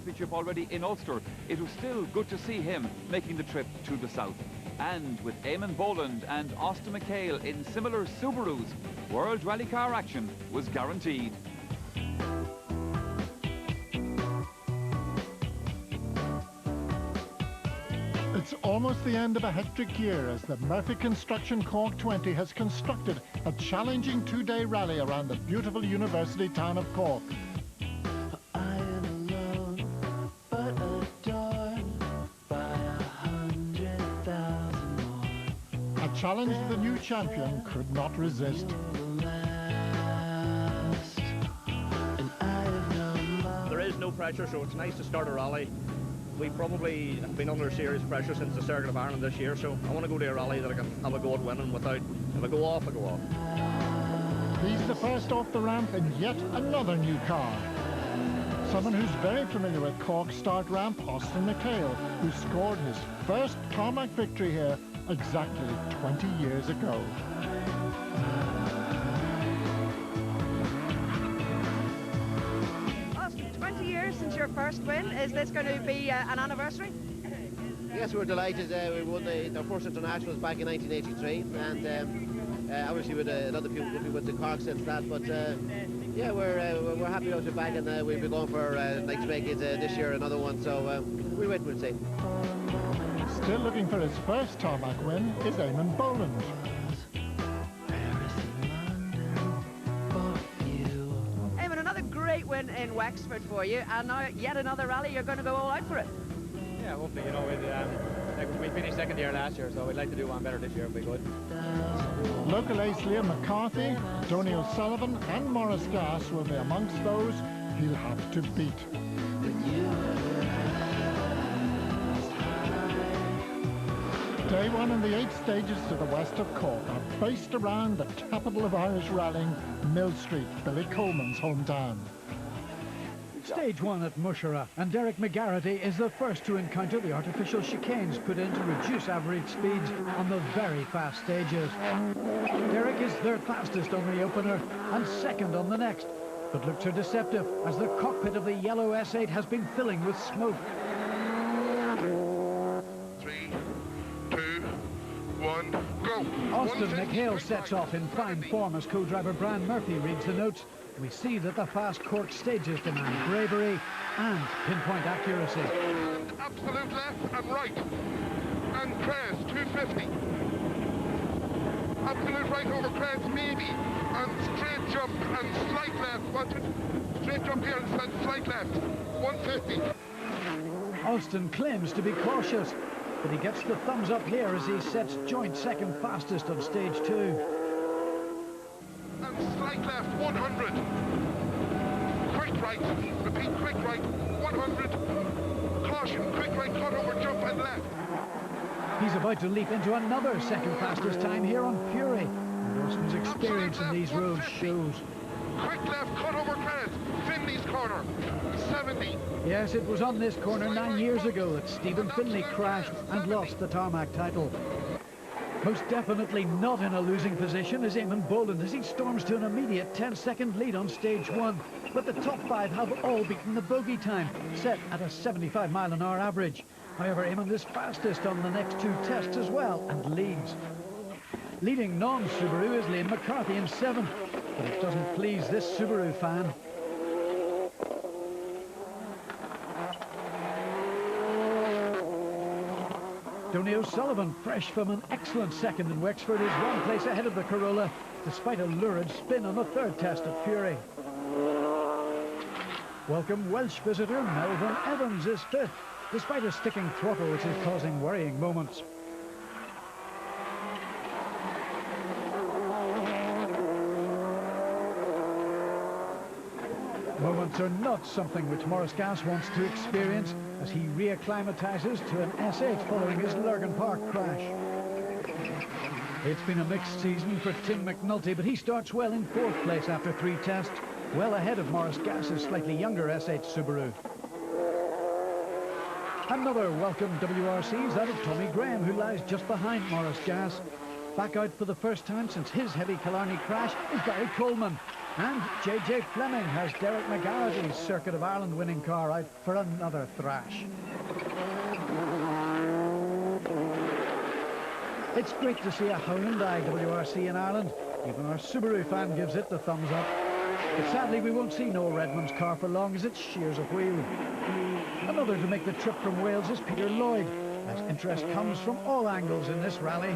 Championship already in Ulster, it was still good to see him making the trip to the south. And with Eamon Boland and Austin McHale in similar Subarus, World Rally Car action was guaranteed. It's almost the end of a hectic year as the Murphy Construction Cork 20 has constructed a challenging two-day rally around the beautiful university town of Cork. I am alone, but adored by 100,000 more. A challenge the new champion could not resist. There is no pressure, so it's nice to start a rally. We probably have been under serious pressure since the Circuit of Ireland this year, so I want to go to a rally that I can have a go at winning without, if I go off, I go off. He's the first off the ramp in yet another new car. Someone who's very familiar with Cork's start ramp, Austin McHale, who scored his first tarmac victory here exactly 20 years ago. Since your first win, is this going to be an anniversary? Yes, we're delighted. We won our first internationals back in 1983, and obviously with other people will be with the Cork since that. But yeah, we're happy to be back, and we'll be going for next week is this year another one. So we'll wait and see. Still looking for his first tarmac win is Eamon Boland. Great win in Wexford for you, and now yet another rally. You're going to go all out for it. Yeah, hopefully, you know, we finished second year last year, so we'd like to do one better this year if we could. Local ace Liam McCarthy, Tony O'Sullivan and Maurice Gass will be amongst those he'll have to beat. Day one in the 8 stages to the west of Cork are based around the capital of Irish rallying, Mill Street, Billy Coleman's hometown. Stage 1 at Mushera, and Derek McGarrity is the first to encounter the artificial chicanes put in to reduce average speeds on the very fast stages. Derek is their fastest on the opener and second on the next, but looks are deceptive as the cockpit of the yellow S8 has been filling with smoke. 3, 2, 1, go! Austin McHale sets off in fine form as co-driver Brian Murphy reads the notes. We see that the fast Cork stages demand bravery and pinpoint accuracy. Absolute left and right. And crest, 250. Absolute right over crest, maybe. And straight jump and slight left. Watch it. Straight jump here and slight left. 150. Austin claims to be cautious, but he gets the thumbs up here as he sets joint second fastest of stage 2. And slight left, 100. Quick right, repeat, quick right, 100. Caution, quick right, cut over, jump and left. He's about to leap into another second fastest time here on Fury. And Austin's experience in these roads shows. Quick left, cut over crest, Finley's corner, 70. Yes, it was on this corner 9 years ago that Stephen Finley crashed and lost the tarmac title. Most definitely not in a losing position is Eamon Boland as he storms to an immediate 10-second lead on stage 1. But the top 5 have all beaten the bogey time, set at a 75-mile-an-hour average. However, Eamon is fastest on the next 2 tests as well and leads. Leading non-Subaru is Liam McCarthy in 7th, but it doesn't please this Subaru fan. Tony O'Sullivan, fresh from an excellent second in Wexford, is 1 place ahead of the Corolla, despite a lurid spin on the 3rd test at Fury. Welcome Welsh visitor Melvin Evans is 5th, despite a sticking throttle which is causing worrying moments. Moments are not something which Maurice Gass wants to experience as he reacclimatizes to an S8 following his Lurgan Park crash. It's been a mixed season for Tim McNulty, but he starts well in 4th place after 3 tests, well ahead of Maurice Gass's slightly younger S8 Subaru. Another welcome WRC is that of Tommy Graham, who lies just behind Maurice Gass. Back out for the first time since his heavy Killarney crash is Barry Coleman. And JJ Fleming has Derek McGarrity's Circuit of Ireland winning car out for another thrash. It's great to see a Hyundai WRC in Ireland. Even our Subaru fan gives it the thumbs up. But sadly we won't see Noel Redmond's car for long as it shears a wheel. Another to make the trip from Wales is Peter Lloyd, as interest comes from all angles in this rally.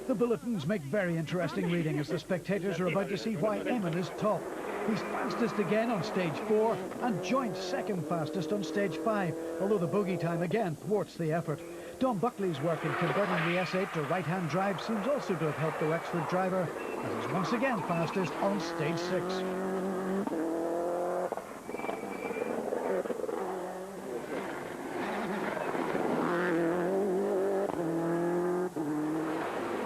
The bulletins make very interesting reading as the spectators are about to see why Eamon is top. He's fastest again on stage 4 and joint second fastest on stage 5, although the bogey time again thwarts the effort. Don Buckley's work in converting the S8 to right-hand drive seems also to have helped the Wexford driver, as he's once again fastest on stage 6.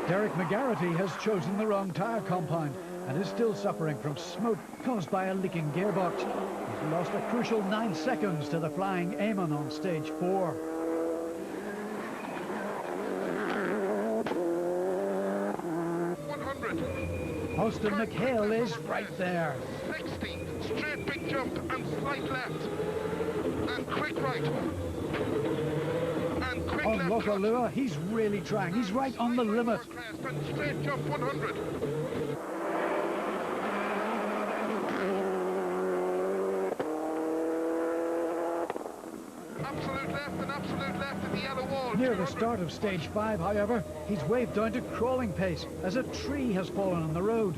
Derek McGarrity has chosen the wrong tyre compound and is still suffering from smoke caused by a leaking gearbox. He's lost a crucial 9 seconds to the flying Eamon on stage 4. Austin McHale is right there. 60, straight big jump and slight left. And quick right. And quick On left. Loch Lua, he's really trying. He's right on the limit. And straight jump 100. Absolute left and absolute left at the yellow wall. Near the start of stage 5, however, he's waved down to crawling pace as a tree has fallen on the road.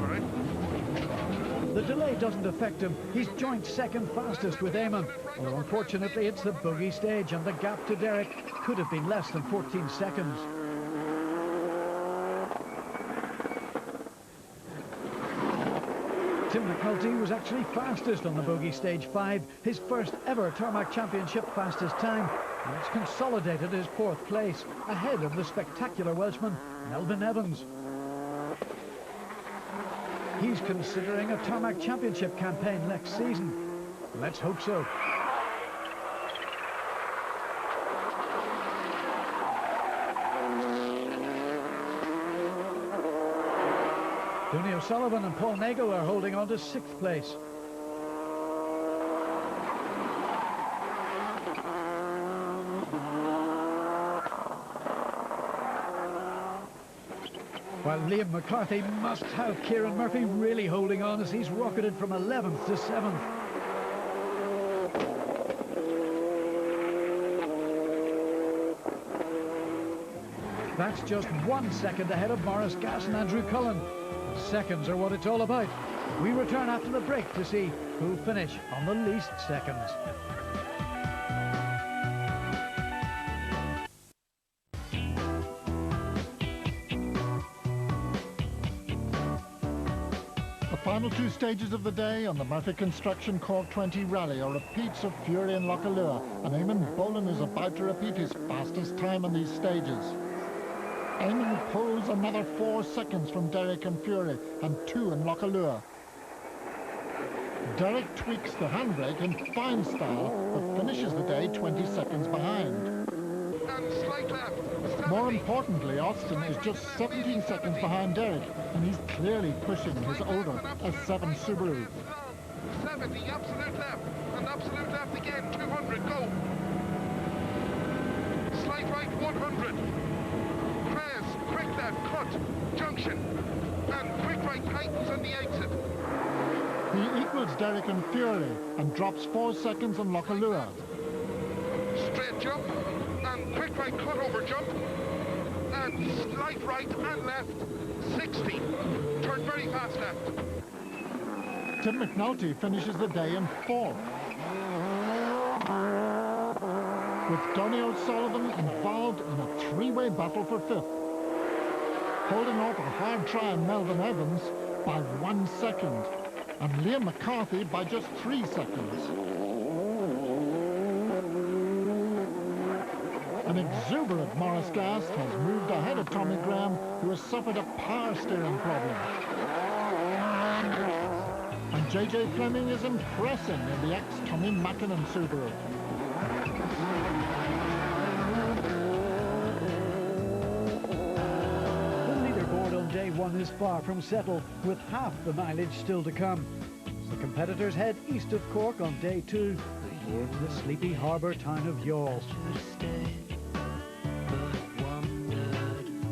All right. The delay doesn't affect him. He's joint second fastest with Eamon, although unfortunately it's the bogey stage and the gap to Derek could have been less than 14 seconds. Tim McNulty was actually fastest on the bogey stage 5, his first ever Tarmac Championship fastest time, and it's consolidated his 4th place, ahead of the spectacular Welshman Melvin Evans. He's considering a Tarmac Championship campaign next season. Let's hope so. Tony O'Sullivan and Paul Nagle are holding on to 6th place. While Liam McCarthy must have Kieran Murphy really holding on as he's rocketed from 11th to 7th. That's just 1 second ahead of Morris Gass and Andrew Cullen. Seconds are what it's all about. We return after the break to see who'll finish on the least seconds. The final 2 stages of the day on the Murphy Construction Cork 20 Rally are repeats of Fury and Loch Lua, and Eamon Boland is about to repeat his fastest time on these stages. Eamon pulls another 4 seconds from Derek and Fury, and 2 in Loch Lua. Derek tweaks the handbrake in fine style, but finishes the day 20 seconds behind. And slight left. 70. More importantly, Austin is just 17 seconds behind Derek, and he's clearly pushing his older S7 Subaru. 70, absolute left. And absolute left again, 200, go. Slight right, 100. Quick left, cut, junction, and quick right tightens on the exit. He equals Derek and Fury and drops 4 seconds on Loch Lua. Straight jump, and quick right cut over jump, and slight right and left, 60. Turn very fast left. Tim McNulty finishes the day in 4th. With Donny O'Sullivan involved in a 3-way battle for 5th. Holding off a hard-trying Melvin Evans by 1 second, and Liam McCarthy by just 3 seconds. An exuberant Morris Gass has moved ahead of Tommy Graham, who has suffered a power steering problem. And JJ Fleming is impressing in the ex-Tommy Mackinnon Subaru. Day one is far from settled, with half the mileage still to come. As the competitors head east of Cork on day two, toward the sleepy harbour town of Youghal.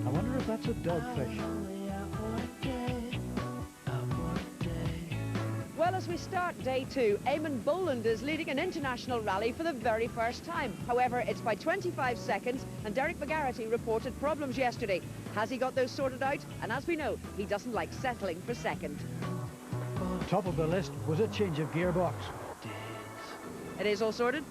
I wonder if that's a dogfish. Well, as we start day two, Eamon Boland is leading an international rally for the very first time. However, it's by 25 seconds, and Derek McGarity reported problems yesterday. Has he got those sorted out? And as we know, he doesn't like settling for second. Top of the list was a change of gearbox. It is all sorted?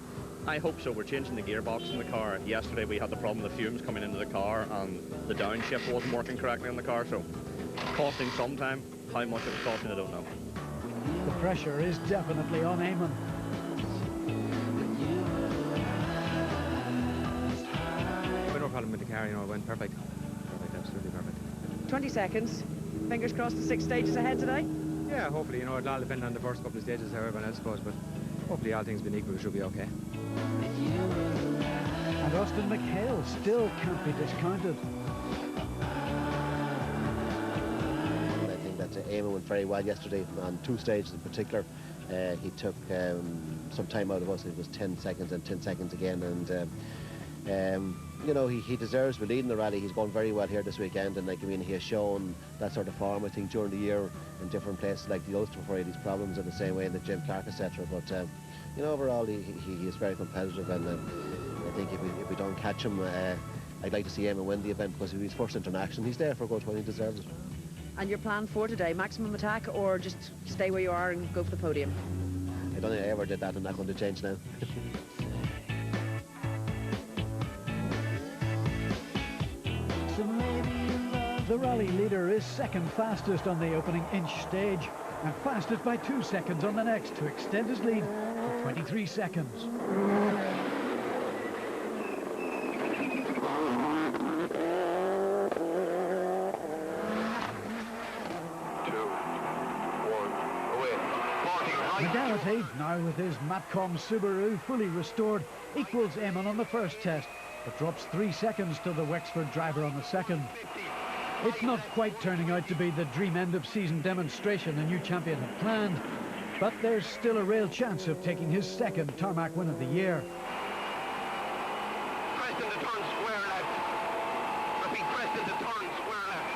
I hope so. We're changing the gearbox in the car. Yesterday we had the problem of the fumes coming into the car and the downshift wasn't working correctly on the car, so costing some time. How much it was costing, I don't know. The pressure is definitely on Eamon. No problem with the car, you know, it went perfect. Perfect, absolutely perfect. 20 seconds. Fingers crossed the 6 stages ahead today? Yeah, hopefully, you know, it'll all depend on the first couple of stages, how everyone else goes, but hopefully all things being equal, it should be okay. And Austin McHale still can't be discounted. I think that Eamon went very well yesterday on 2 stages in particular. He took some time out of us. It was 10 seconds and 10 seconds again, and you know, he deserves to be leading the rally. He's gone very well here this weekend, and like, I mean, he has shown that sort of form, I think, during the year in different places like the Ulster before he had these problems, in the same way in the Jim Clark, etc. But you know, overall he is very competitive, and I think if we don't catch him, I'd like to see Eamon win the event, because if he's first international, he's there for a good one. He deserves it. And your plan for today, maximum attack or just stay where you are and go for the podium? I don't think I ever did that. I'm not going to change now. The rally leader is second fastest on the opening inch stage and fastest by 2 seconds on the next to extend his lead to 23 seconds. 2, 1, away. 40, right. McGarity, now with his Matcom Subaru fully restored, equals Eamon on the first test, but drops 3 seconds to the Wexford driver on the second. It's not quite turning out to be the dream end-of-season demonstration the new champion had planned, but there's still a real chance of taking his second tarmac win of the year. Crest into turn, square left. Repeat, crest into turn, square left.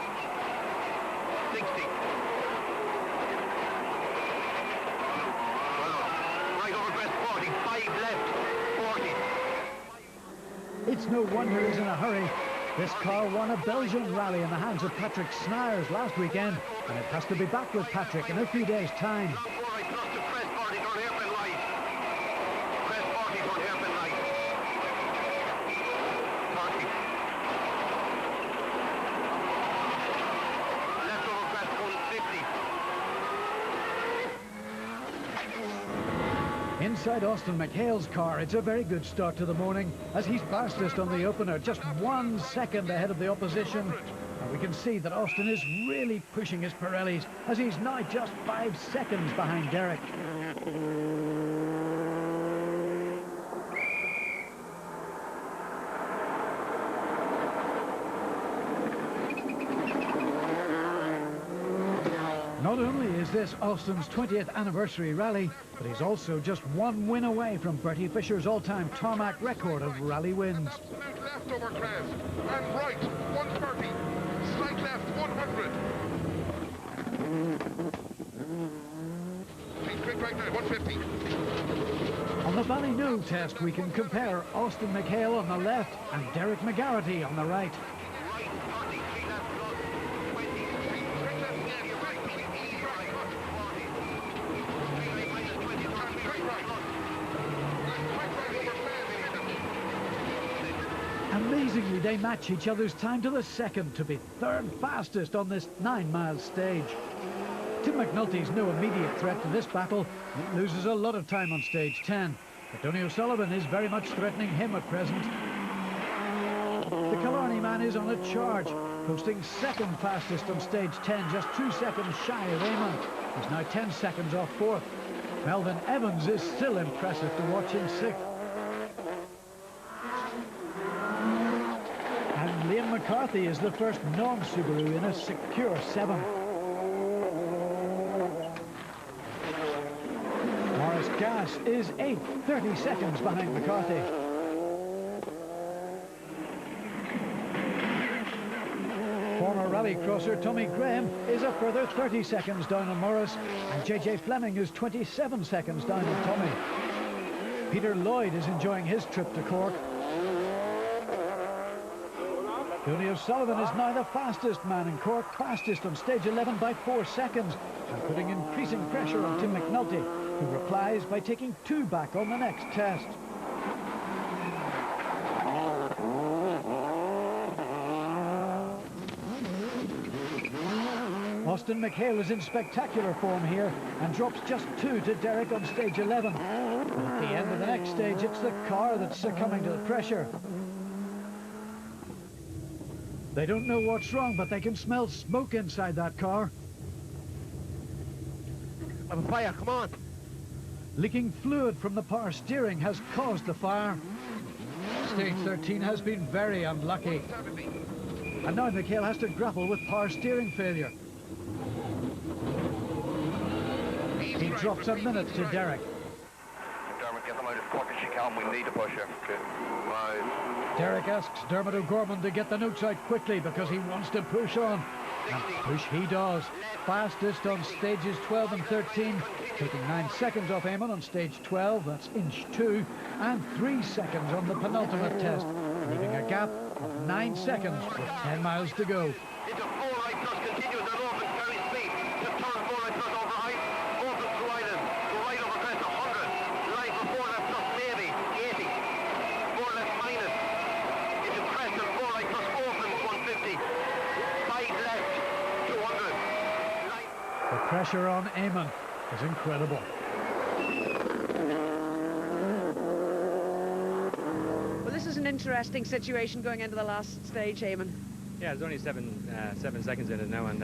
60. Right over crest, 40. 5 left, 40. It's no wonder he's in a hurry. This car won a Belgian rally in the hands of Patrick Snires last weekend, and it has to be back with Patrick in a few days' time. Inside Austin McHale's car, it's a very good start to the morning, as he's fastest on the opener, just 1 second ahead of the opposition. And we can see that Austin is really pushing his Pirellis, as he's now just 5 seconds behind Derek. Not only is this Austin's 20th anniversary rally, but he's also just 1 win away from Bertie Fisher's all-time tarmac record of rally wins. Absolute left over crest, and right, 130. Slight left, 100. Quick right now, 150. On the Ballynoo test, we can compare Austin McHale on the left and Derek McGarity on the right. Amazingly, they match each other's time to the second to be third fastest on this 9-mile stage. Tim McNulty's no immediate threat to this battle. He loses a lot of time on stage 10, but Tony O'Sullivan is very much threatening him at present. The Killarney man is on a charge, posting second fastest on stage 10, just 2 seconds shy of Eamon. He's now 10 seconds off fourth. Melvin Evans is still impressive to watch in sixth. McCarthy is the first non-Subaru in a secure 7. Morris Gass is 8th, 30 seconds behind McCarthy. Former rallycrosser Tommy Graham is a further 30 seconds down on Morris, and JJ Fleming is 27 seconds down on Tommy. Peter Lloyd is enjoying his trip to Cork. Tony O'Sullivan is now the fastest man in Cork, fastest on stage 11 by 4 seconds, and putting increasing pressure on Tim McNulty, who replies by taking 2 back on the next test. Austin McHale is in spectacular form here and drops just 2 to Derek on stage 11. At the end of the next stage, it's the car that's succumbing to the pressure. They don't know what's wrong, but they can smell smoke inside that car. I'm on fire, come on. Leaking fluid from the power steering has caused the fire. Stage 13 has been very unlucky. And now McHale has to grapple with power steering failure. He drops a minute to Derek. Dermot, get them out as quick as you can. We need to push you. Okay. Right. Derek asks Dermot O'Gorman to get the notes out quickly because he wants to push on. And push he does. Fastest on stages 12 and 13, taking 9 seconds off Eamon on stage 12, that's inch 2, and 3 seconds on the penultimate test, leaving a gap of 9 seconds with 10 miles to go. Into 4 right plus continues and opens very speed. To turn 4 right plus over height, opens to island, to right over crest 100, right for 4 left plus maybe 80, 4 left minus, into crest and 4 right plus opens 150, 5 left 200. The pressure on Eamon is incredible. Well, this is an interesting situation going into the last stage, Eamon. Yeah, there's only 7 seconds in it now, and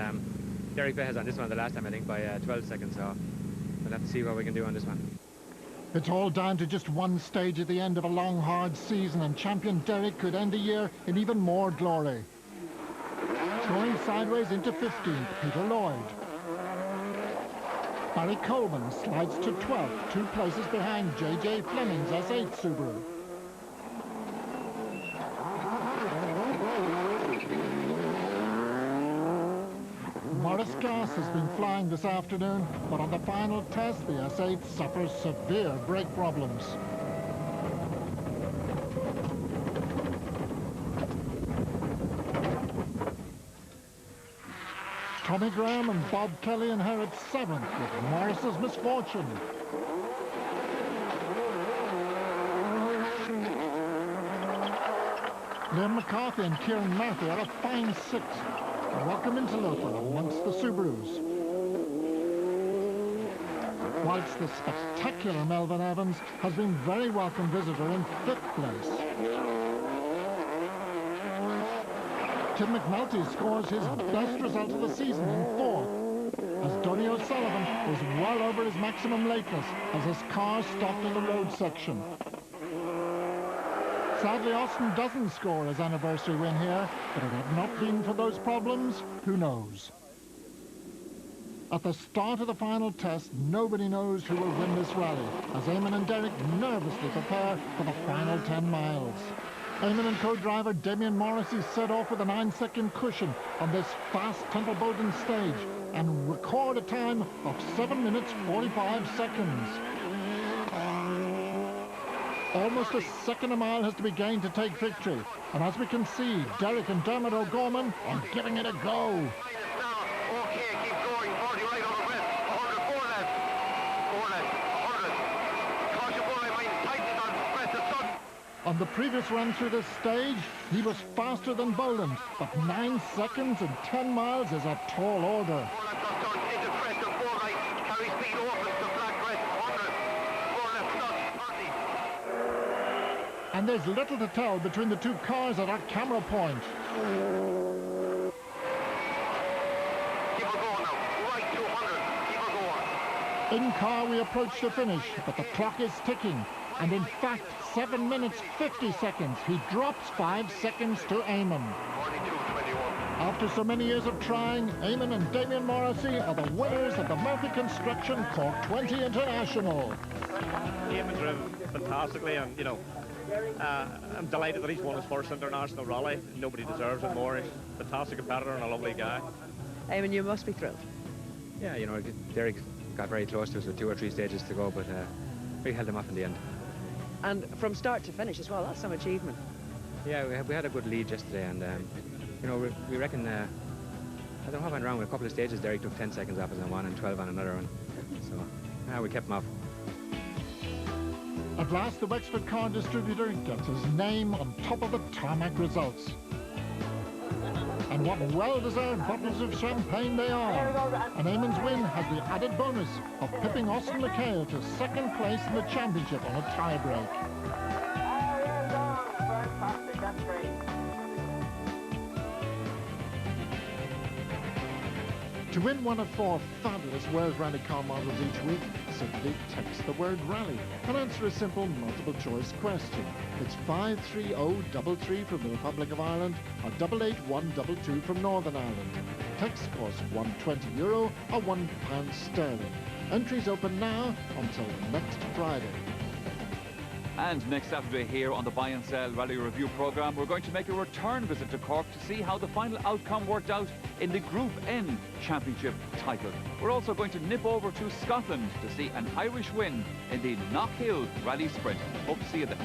Derek Bay has on this one the last time, I think, by 12 seconds, so we'll have to see what we can do on this one. It's all down to just one stage at the end of a long, hard season, and champion Derek could end the year in even more glory. Going sideways into 15th, Peter Lloyd. Barry Coleman slides to 12th, 2 places behind JJ Fleming's S8 Subaru. Morris Gass has been flying this afternoon, but on the final test, the S8 suffers severe brake problems. Tommy Graham and Bob Kelly inherit 7th with Morris's misfortune. Liam McCarthy and Kieran Murphy are a fine 6th. Welcome interloper amongst the Subarus. Whilst the spectacular Melvin Evans has been very welcome visitor in 5th place. Tim McNulty scores his best result of the season in 4th, as Donny O'Sullivan was well over his maximum lateness as his car stopped in the road section. Sadly, Austin doesn't score his anniversary win here, but if it had not been for those problems, who knows? At the start of the final test, nobody knows who will win this rally, as Eamon and Derek nervously prepare for the final 10 miles. Eamon and co-driver Damien Morrissey set off with a 9-second cushion on this fast Temple Bowden stage and record a time of 7 minutes 45 seconds. Almost a second a mile has to be gained to take victory, and as we can see, Derek and Dermot O'Gorman are giving it a go. On the previous run through this stage, he was faster than Boland, but 9 seconds and 10 miles is a tall order. And there's little to tell between the 2 cars at our camera point. Keep her going now. Right 200. Keep her going. In car we approach the finish, but the clock is ticking. And in fact, 7 minutes 50 seconds. He drops 5 seconds to Eamon. 42 After so many years of trying, Eamon and Damien Morrissey are the winners of the Murphy Construction Cork 20 International. Eamon's driven fantastically, and you know, I'm delighted that he's won his first international rally. Nobody deserves it more. He's a fantastic competitor and a lovely guy. Eamon, you must be thrilled. Yeah, you know, Derek got very close to us with 2 or 3 stages to go, but we held him off in the end. And from start to finish as well, that's some achievement. Yeah, we had a good lead yesterday, and you know, we reckon, I don't know what went wrong with a couple of stages. Derek took 10 seconds off us on one and 12 on another one, so we kept him off. At last, the Wexford car distributor gets his name on top of the tarmac results. And what well-deserved bottles of champagne they are. And Eamon's win has the added bonus of pipping Austin McHale to second place in the championship on a tie-break. To win one of 4 fabulous World Rally car models each week, simply text the word rally and answer a simple multiple-choice question. It's 53033 from the Republic of Ireland or 88122 from Northern Ireland. Text costs €120 or £1 sterling. Entries open now until next Friday. And next Saturday here on the Buy and Sell Rally Review programme, we're going to make a return visit to Cork to see how the final outcome worked out in the Group N Championship title. We're also going to nip over to Scotland to see an Irish win in the Knockhill Rally Sprint. Hope to see you there.